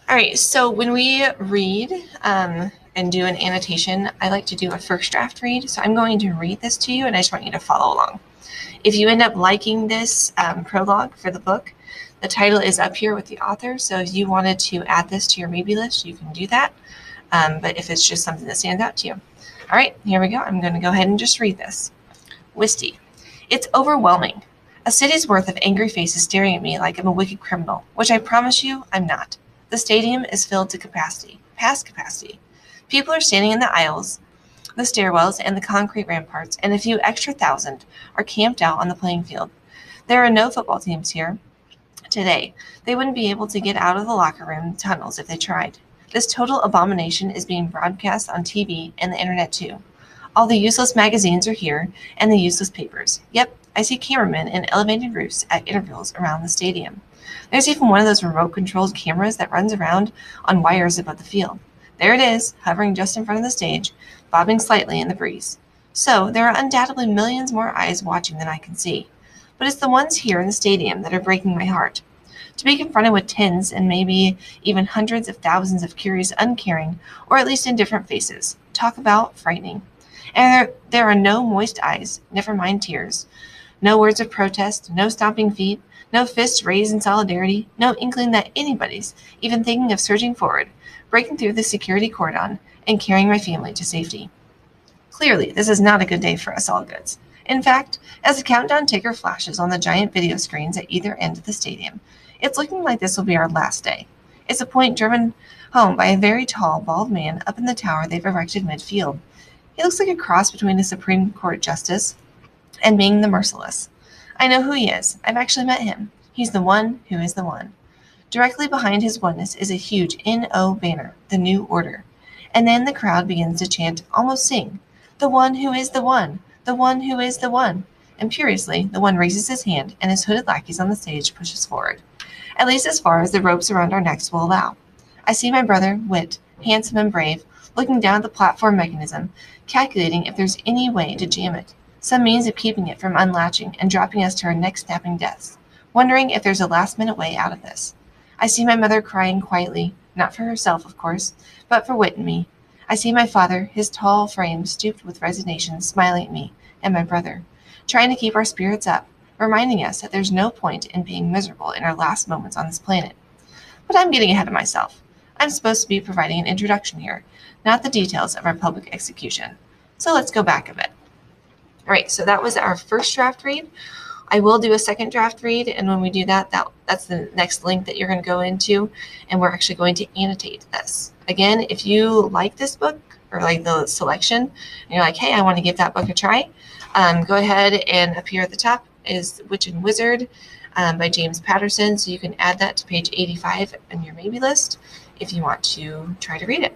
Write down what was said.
All right, so when we read and do an annotation, I like to do a first draft read. So I'm going to read this to you, and I just want you to follow along. If you end up liking this prologue for the book, the title is up here with the author. So if you wanted to add this to your maybe list, you can do that. But if it's just something that stands out to you. All right, here we go. I'm going to go ahead and just read this. Wisty. It's overwhelming. A city's worth of angry faces staring at me like I'm a wicked criminal, which I promise you I'm not. The stadium is filled to capacity, past capacity. People are standing in the aisles, the stairwells, and the concrete ramparts, and a few extra thousand are camped out on the playing field. There are no football teams here today. They wouldn't be able to get out of the locker room tunnels if they tried. This total abomination is being broadcast on TV and the internet too. All the useless magazines are here, and the useless papers. Yep, I see cameramen in elevated roofs at intervals around the stadium. There's even one of those remote-controlled cameras that runs around on wires above the field. There it is, hovering just in front of the stage, bobbing slightly in the breeze. So, there are undoubtedly millions more eyes watching than I can see. But it's the ones here in the stadium that are breaking my heart. To be confronted with tens and maybe even hundreds of thousands of curious, uncaring, or at least indifferent faces. Talk about frightening. And there are no moist eyes, never mind tears. No words of protest, no stomping feet, no fists raised in solidarity, no inkling that anybody's even thinking of surging forward, breaking through the security cordon, and carrying my family to safety. Clearly, this is not a good day for us all goods. In fact, as the countdown ticker flashes on the giant video screens at either end of the stadium, it's looking like this will be our last day. It's a point driven home by a very tall, bald man up in the tower they've erected midfield. He looks like a cross between a Supreme Court justice and being the merciless. I know who he is. I've actually met him. He's the one who is the one. Directly behind his oneness is a huge NO banner, the New Order. And then the crowd begins to chant, almost sing, the one who is the one, the one who is the one. Imperiously, the one raises his hand, and his hooded lackeys on the stage pushes forward, at least as far as the ropes around our necks will allow. I see my brother, Whit, handsome and brave, looking down at the platform mechanism, calculating if there's any way to jam it, some means of keeping it from unlatching and dropping us to our neck-snapping deaths, wondering if there's a last-minute way out of this. I see my mother crying quietly, not for herself, of course, but for Whit and me. I see my father, his tall frame stooped with resignation, smiling at me, and my brother, trying to keep our spirits up, reminding us that there's no point in being miserable in our last moments on this planet. But I'm getting ahead of myself. I'm supposed to be providing an introduction here, not the details of our public execution. So let's go back a bit. All right, so that was our first draft read. I will do a second draft read, and when we do that, that's the next link that you're going to go into, and we're actually going to annotate this. Again, if you like this book or like the selection, and you're like, hey, I want to give that book a try, go ahead and up here at the top is Witch and Wizard by James Patterson, so you can add that to page 85 on your maybe list if you want to try to read it.